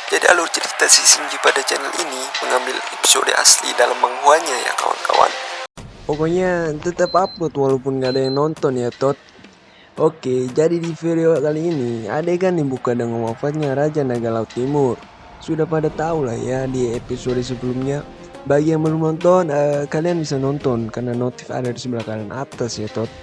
Jadi alur cerita si Shinji pada channel ini mengambil episode asli dalam manghuanya ya kawan-kawan. Pokoknya tetap upload walaupun gak ada yang nonton ya tot. Oke, jadi di video kali ini adegan dibuka dengan wafatnya Raja Naga Laut Timur. Sudah pada tahu lah ya di episode sebelumnya. Bagi yang belum nonton, kalian bisa nonton karena notif ada di sebelah kanan atas ya tot.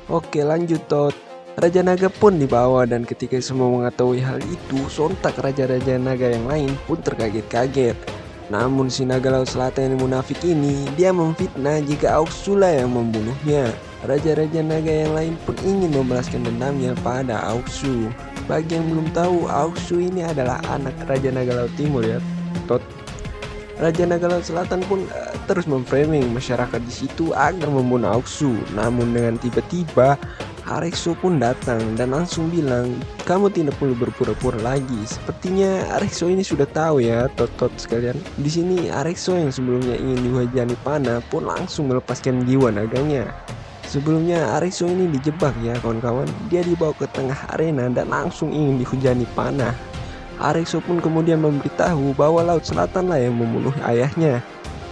Oke, lanjut tot. Raja Naga pun dibawa dan ketika semua mengetahui hal itu, sontak raja-raja naga yang lain pun terkaget-kaget. Namun si naga laut selatan yang munafik ini, dia memfitnah jika Auksula yang membunuhnya. Raja-raja naga yang lain pun ingin membalaskan dendamnya pada Auksu. Bagi yang belum tahu, Auksu ini adalah anak Raja Naga Laut Timur ya, tot. Raja Naga Laut Selatan pun terus memframing masyarakat di situ agar membunuh Auksu. Namun dengan tiba-tiba Arexo pun datang dan langsung bilang, kamu tidak perlu berpura-pura lagi. Sepertinya Arexo ini sudah tahu ya, tot sekalian. Di sini Arexo yang sebelumnya ingin dihujani panah pun langsung melepaskan jiwa naganya. Sebelumnya Arexo ini dijebak ya kawan-kawan. Dia dibawa ke tengah arena dan langsung ingin dihujani panah. Arexo pun kemudian memberitahu bahwa Laut Selatan lah yang membunuh ayahnya.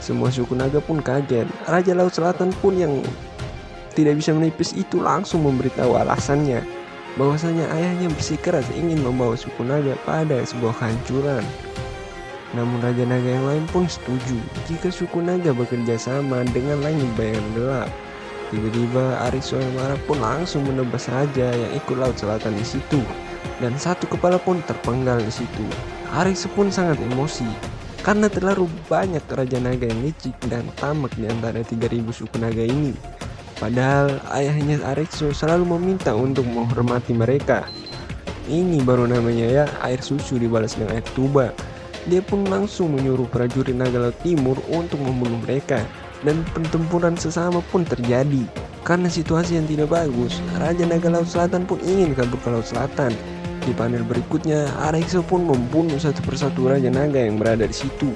Semua suku naga pun kaget. Raja Laut Selatan pun yang tidak bisa menipis itu langsung memberitahu alasannya, bahwasanya ayahnya bersikeras ingin membawa suku naga pada sebuah kehancuran. Namun raja naga yang lain pun setuju jika suku naga bekerja sama dengan langit bayangan gelap. Tiba-tiba Arexo yang marah pun langsung menebas raja yang ikut Laut Selatan di situ, dan satu kepala pun terpenggal di situ. Arexo pun sangat emosi karena terlalu banyak raja naga yang licik dan tamak di antara 3000 suku naga ini. Padahal ayahnya Arexo selalu meminta untuk menghormati mereka. Ini baru namanya ya air susu dibalas dengan air tuba. Dia pun langsung menyuruh prajurit Naga Laut Timur untuk membunuh mereka. Dan pertempuran sesama pun terjadi. Karena situasi yang tidak bagus, Raja Naga Laut Selatan pun ingin kabur ke Laut Selatan. Di panel berikutnya, Arexo pun membunuh satu persatu Raja Naga yang berada di situ.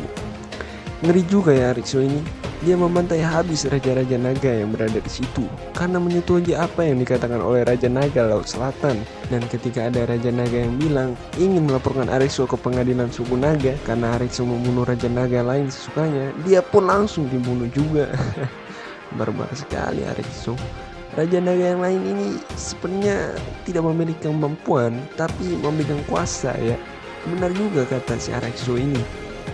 Ngeri juga ya Arexo ini. Dia membantai habis raja-raja naga yang berada di situ karena menyetujui apa yang dikatakan oleh Raja Naga Laut Selatan. Dan ketika ada raja naga yang bilang ingin melaporkan Arexo ke pengadilan suku naga karena Arexo membunuh raja naga lain sesukanya, dia pun langsung dibunuh juga. Barbar sekali Arexo. Raja naga yang lain ini sebenarnya tidak memiliki kemampuan tapi memegang kuasa ya. Benar juga kata si Arexo ini.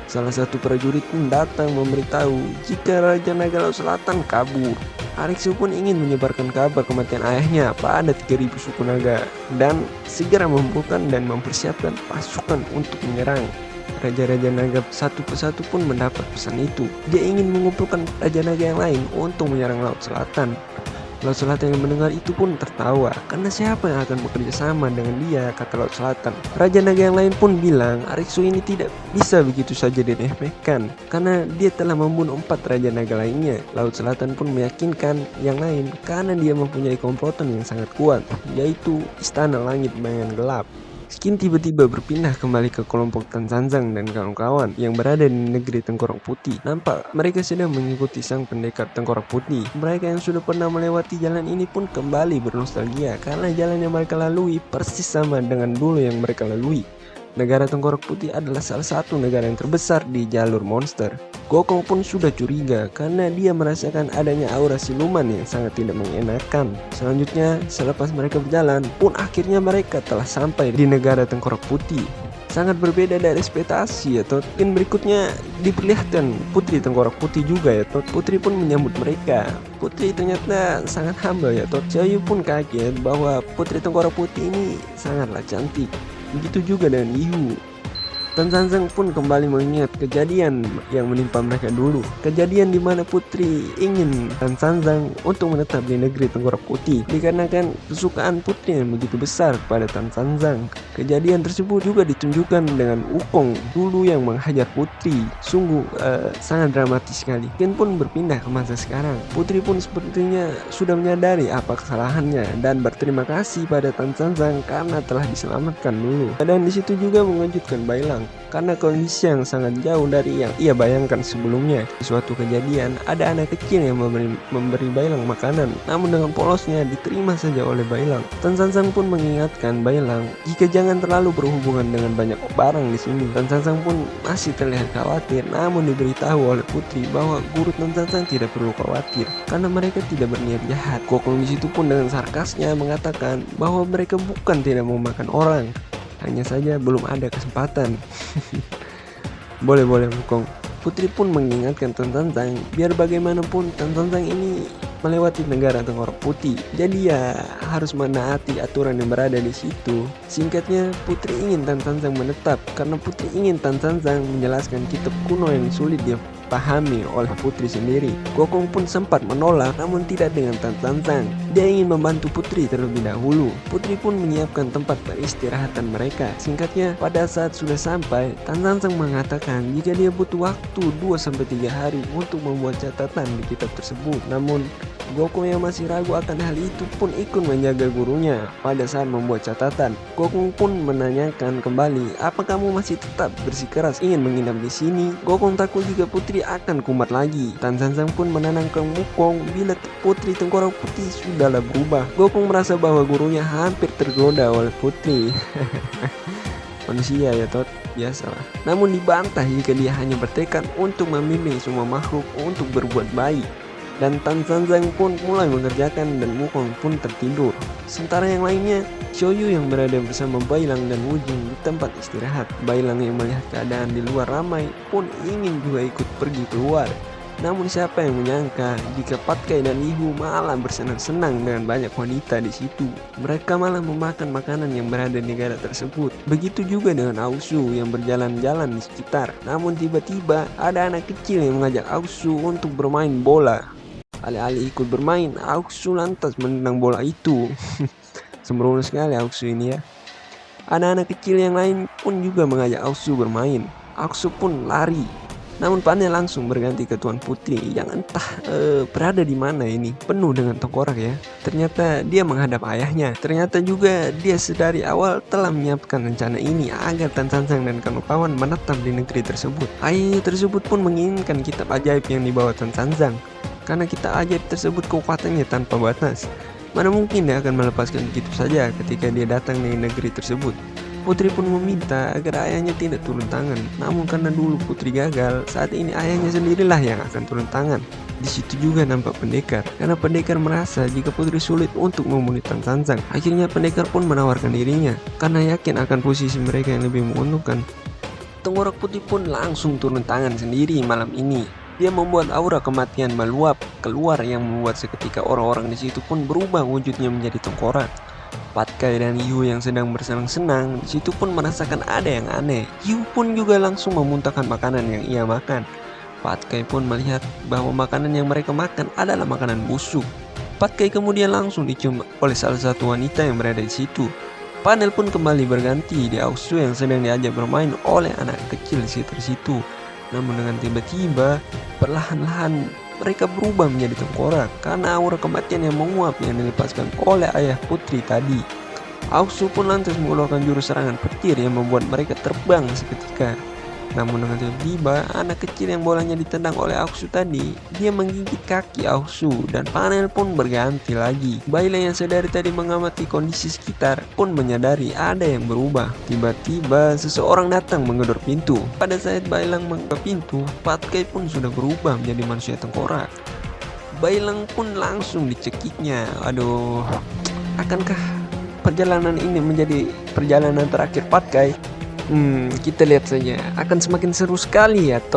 Salah satu prajurit pun datang memberitahu jika Raja Naga Laut Selatan kabur. Arexo pun ingin menyebarkan kabar kematian ayahnya pada 3000 suku naga dan segera mengumpulkan dan mempersiapkan pasukan untuk menyerang. Raja-raja naga satu persatu pun mendapat pesan itu. Dia ingin mengumpulkan raja naga yang lain untuk menyerang Laut Selatan. Laut Selatan yang mendengar itu pun tertawa, karena siapa yang akan bekerja sama dengan dia, kata Laut Selatan. Raja naga yang lain pun bilang Arexo ini tidak bisa begitu saja diremehkan, karena dia telah membunuh 4 raja naga lainnya. Laut Selatan pun meyakinkan yang lain karena dia mempunyai komplotan yang sangat kuat, yaitu Istana Langit Bayangan Gelap. Skin tiba-tiba berpindah kembali ke kelompok Tan Sanzang dan kawan-kawan yang berada di negeri Tengkorak Putih. Nampak mereka sedang mengikuti sang pendekar Tengkorak Putih. Mereka yang sudah pernah melewati jalan ini pun kembali bernostalgia karena jalan yang mereka lalui persis sama dengan dulu yang mereka lalui. Negara Tengkorak Putih adalah salah satu negara yang terbesar di jalur monster. Gokong pun sudah curiga karena dia merasakan adanya aura siluman yang sangat tidak mengenakan. Selanjutnya, selepas mereka berjalan, pun akhirnya mereka telah sampai di negara Tengkorak Putih. Sangat berbeda dari ekspektasi ya tot. Mungkin berikutnya diperlihatkan Putri Tengkorak Putih juga ya tot. Putri pun menyambut mereka. Putri ternyata sangat humble ya tot. Xiaoyu pun kaget bahwa Putri Tengkorak Putih ini sangatlah cantik. Begitu juga dengan Ihu. Tan Sanzang pun kembali mengingat kejadian yang menimpa mereka dulu. Kejadian di mana Putri ingin Tan Sanzang untuk menetap di negeri Tengkorak Putih dikarenakan kesukaan Putri yang begitu besar kepada Tan Sanzang. Kejadian tersebut juga ditunjukkan dengan Wukong dulu yang menghajar Putri. Sungguh sangat dramatis sekali. Ken pun berpindah ke masa sekarang. Putri pun sepertinya sudah menyadari apa kesalahannya dan berterima kasih pada Tan Sanzang karena telah diselamatkan dulu. Dan di situ juga mengejutkan Bailang karena kondisi yang sangat jauh dari yang ia bayangkan sebelumnya. Di suatu kejadian, ada anak kecil yang memberi Bailang makanan, namun dengan polosnya diterima saja oleh Bailang. Tan San Sang pun mengingatkan Bailang jika jangan terlalu berhubungan dengan banyak barang di sini. Tan San Sang pun masih terlihat khawatir, namun diberitahu oleh putri bahwa guru Tan San Sang tidak perlu khawatir karena mereka tidak berniat jahat. Gokong di situ pun dengan sarkasnya mengatakan bahwa mereka bukan tidak mau makan orang, hanya saja belum ada kesempatan. Boleh Gokong. Putri pun mengingatkan Tan San Sang biar bagaimanapun Tan San Sang ini melewati negara Tengkorak Putih, jadi ya harus menaati aturan yang berada di situ. Singkatnya, Putri ingin Tan San Sang menetap karena Putri ingin Tan San Sang menjelaskan kitab kuno yang sulit dia pahami oleh Putri sendiri. Gokong pun sempat menolak, namun tidak dengan Tan San Sang. Dia ingin membantu Putri terlebih dahulu. Putri pun menyiapkan tempat peristirahatan mereka. Singkatnya, pada saat sudah sampai, Tan San Sang mengatakan jika dia butuh waktu 2-3 hari untuk membuat catatan di kitab tersebut. Namun Gokong yang masih ragu akan hal itu pun ikut menjaga gurunya pada saat membuat catatan. Gokong pun menanyakan kembali, apa kamu masih tetap bersikeras ingin menginap di sini? Gokong takut jika Putri akan kumat lagi. Tan San Sang pun menenangkan Gokong bila Putri Tengkorak Putih sudahlah berubah. Gokong merasa bahwa gurunya hampir tergoda oleh Putri. Manusia ya Tot, biasalah. Namun dibantah jika dia hanya bertekad untuk membimbing semua makhluk untuk berbuat baik. Dan Tan San Sang pun mulai mengerjakan dan Wukong pun tertidur. Sementara yang lainnya, Xiaoyu yang berada bersama Bailang dan Wujing di tempat istirahat. Bailang yang melihat keadaan di luar ramai pun ingin juga ikut pergi keluar. Namun siapa yang menyangka jika Pat Kai dan Ihu malah bersenang-senang dengan banyak wanita di situ. Mereka malah memakan makanan yang berada di negara tersebut. Begitu juga dengan Aosu yang berjalan-jalan di sekitar. Namun tiba-tiba ada anak kecil yang mengajak Aosu untuk bermain bola. Alih-alih ikut bermain, Aosu lantas menendang bola itu. Sembrono sekali Aosu ini ya. Anak-anak kecil yang lain pun juga mengajak Aosu bermain. Aosu pun lari. Namun pannya langsung berganti ke Tuan Putri yang entah berada di mana ini, penuh dengan tengkorak ya. Ternyata dia menghadap ayahnya. Ternyata juga dia sedari awal telah menyiapkan rencana ini agar Tan San Sang dan kawan-kawan menetap di negeri tersebut. Ayah tersebut pun menginginkan kitab ajaib yang dibawa Tan San Sang. Karena kitab ajaib tersebut kekuatannya tanpa batas. Mana mungkin dia akan melepaskan begitu saja ketika dia datang di negeri tersebut. Putri pun meminta agar ayahnya tidak turun tangan. Namun karena dulu Putri gagal, saat ini ayahnya sendirilah yang akan turun tangan. Di situ juga nampak pendekar, karena pendekar merasa jika Putri sulit untuk membunuh Tan San Sang. Akhirnya pendekar pun menawarkan dirinya, karena yakin akan posisi mereka yang lebih menguntungkan. Tengkorak Putih pun langsung turun tangan sendiri malam ini. Dia membuat aura kematian meluap keluar yang membuat seketika orang-orang di situ pun berubah wujudnya menjadi tengkorak. Pat Kai dan Yu yang sedang bersenang-senang di situ pun merasakan ada yang aneh. Yu pun juga langsung memuntahkan makanan yang ia makan. Pat Kai pun melihat bahwa makanan yang mereka makan adalah makanan busuk. Pat Kai kemudian langsung dicium oleh salah satu wanita yang berada di situ. Panel pun kembali berganti di Aosu yang sedang diajak bermain oleh anak kecil di sekitar situ. Namun dengan tiba-tiba, perlahan-lahan mereka berubah menjadi tengkorak karena aura kematian yang menguap yang dilepaskan oleh ayah Putri tadi. Aosu pun lantas mengeluarkan jurus serangan petir yang membuat mereka terbang seketika. Namun dengan tiba-tiba, anak kecil yang bolanya ditendang oleh Aosu tadi, dia menggigit kaki Aosu dan panel pun berganti lagi. Bailang yang sedari tadi mengamati kondisi sekitar pun menyadari ada yang berubah. Tiba-tiba seseorang datang menggedor pintu. Pada saat Bailang membuka pintu, Pat Kai pun sudah berubah menjadi manusia tengkorak. Bailang pun langsung dicekiknya. Aduh, akankah perjalanan ini menjadi perjalanan terakhir Pat Kai? Kita lihat saja, akan semakin seru sekali ya Tot.